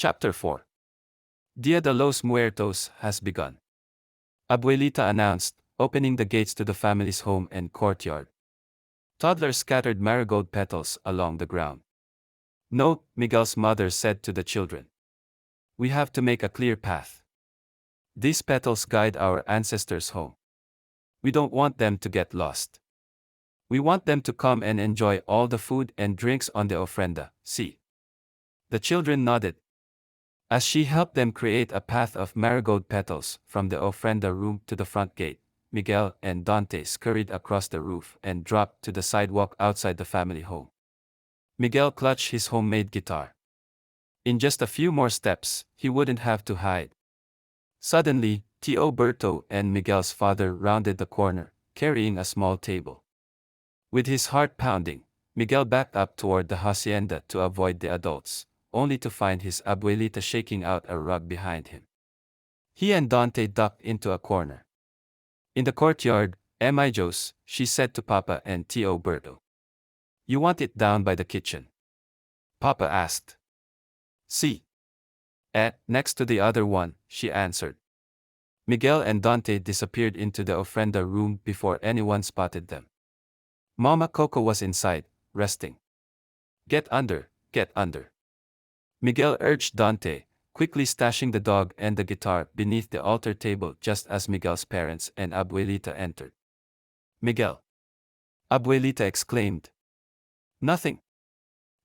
Chapter 4. Dia de los Muertos has begun. Abuelita announced, opening the gates to the family's home and courtyard. Toddlers scattered marigold petals along the ground. No, Miguel's mother said to the children. We have to make a clear path. These petals guide our ancestors home. We don't want them to get lost. We want them to come and enjoy all the food and drinks on the ofrenda. See. The children nodded. As she helped them create a path of marigold petals from the ofrenda room to the front gate, Miguel and Dante scurried across the roof and dropped to the sidewalk outside the family home. Miguel clutched his homemade guitar. In just a few more steps, he wouldn't have to hide. Suddenly, Tio Berto and Miguel's father rounded the corner, carrying a small table. With his heart pounding, Miguel backed up toward the hacienda to avoid the adults, only to find his abuelita shaking out a rug behind him. He and Dante ducked into a corner. In the courtyard, Amigos, she said to Papa and Tio Berto. You want it down by the kitchen? Papa asked. Si. Next to the other one, she answered. Miguel and Dante disappeared into the ofrenda room before anyone spotted them. Mama Coco was inside, resting. Get under, get under. Miguel urged Dante, quickly stashing the dog and the guitar beneath the altar table just as Miguel's parents and Abuelita entered. Miguel. Abuelita exclaimed. Nothing.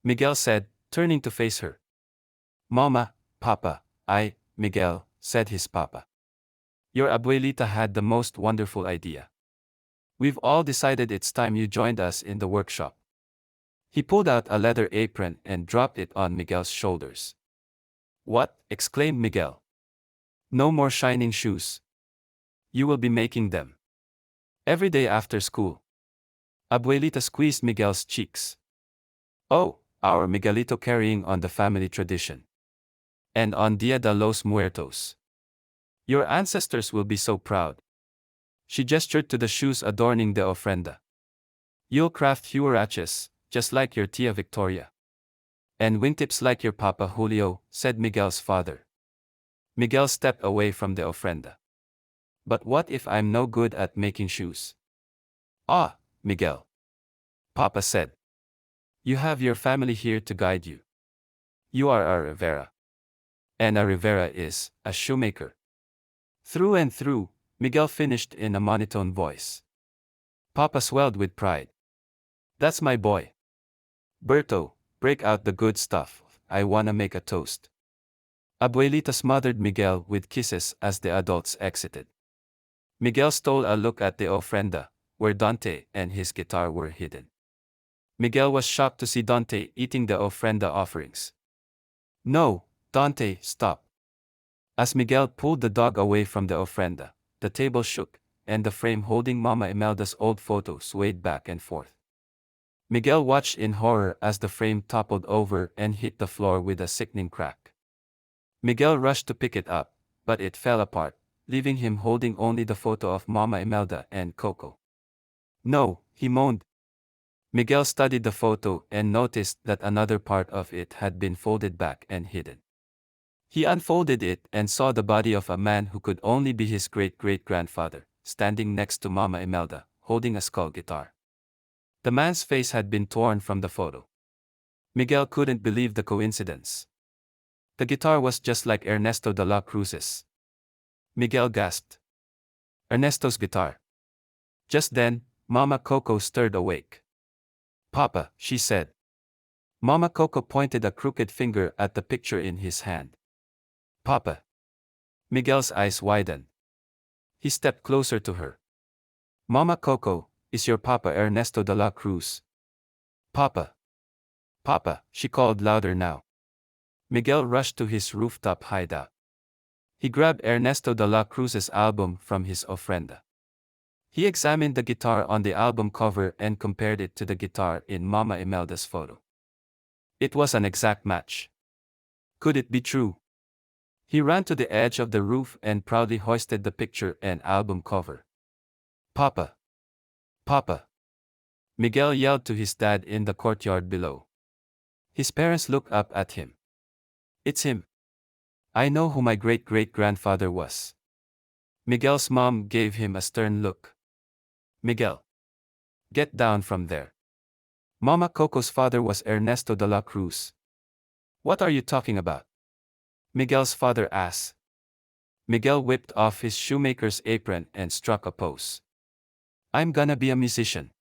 Miguel said, turning to face her. Mama, Papa, Miguel, said his papa. Your abuelita had the most wonderful idea. We've all decided it's time you joined us in the workshop. He pulled out a leather apron and dropped it on Miguel's shoulders. What? Exclaimed Miguel. No more shining shoes. You will be making them. Every day after school. Abuelita squeezed Miguel's cheeks. Oh, our Miguelito carrying on the family tradition. And on Dia de los Muertos. Your ancestors will be so proud. She gestured to the shoes adorning the ofrenda. You'll craft huaraches, just like your tia Victoria. And wingtips like your Papa Julio, said Miguel's father. Miguel stepped away from the ofrenda. But what if I'm no good at making shoes? Ah, Miguel. Papa said. You have your family here to guide you. You are a Rivera. And a Rivera is a shoemaker. Through and through, Miguel finished in a monotone voice. Papa swelled with pride. That's my boy. Berto, break out the good stuff, I wanna make a toast. Abuelita smothered Miguel with kisses as the adults exited. Miguel stole a look at the ofrenda, where Dante and his guitar were hidden. Miguel was shocked to see Dante eating the ofrenda offerings. No, Dante, stop. As Miguel pulled the dog away from the ofrenda, the table shook, and the frame holding Mama Imelda's old photo swayed back and forth. Miguel watched in horror as the frame toppled over and hit the floor with a sickening crack. Miguel rushed to pick it up, but it fell apart, leaving him holding only the photo of Mama Imelda and Coco. No, he moaned. Miguel studied the photo and noticed that another part of it had been folded back and hidden. He unfolded it and saw the body of a man who could only be his great-great-grandfather, standing next to Mama Imelda, holding a skull guitar. The man's face had been torn from the photo. Miguel couldn't believe the coincidence. The guitar was just like Ernesto de la Cruz's. Miguel gasped. Ernesto's guitar. Just then, Mama Coco stirred awake. Papa, she said. Mama Coco pointed a crooked finger at the picture in his hand. Papa. Miguel's eyes widened. He stepped closer to her. Mama Coco, is your Papa Ernesto de la Cruz? Papa. Papa, she called louder now. Miguel rushed to his rooftop hideout. He grabbed Ernesto de la Cruz's album from his ofrenda. He examined the guitar on the album cover and compared it to the guitar in Mama Imelda's photo. It was an exact match. Could it be true? He ran to the edge of the roof and proudly hoisted the picture and album cover. Papa. Papa. Miguel yelled to his dad in the courtyard below. His parents looked up at him. It's him. I know who my great-great-grandfather was. Miguel's mom gave him a stern look. Miguel, get down from there. Mama Coco's father was Ernesto de la Cruz. What are you talking about? Miguel's father asked. Miguel whipped off his shoemaker's apron and struck a pose. I'm gonna be a musician.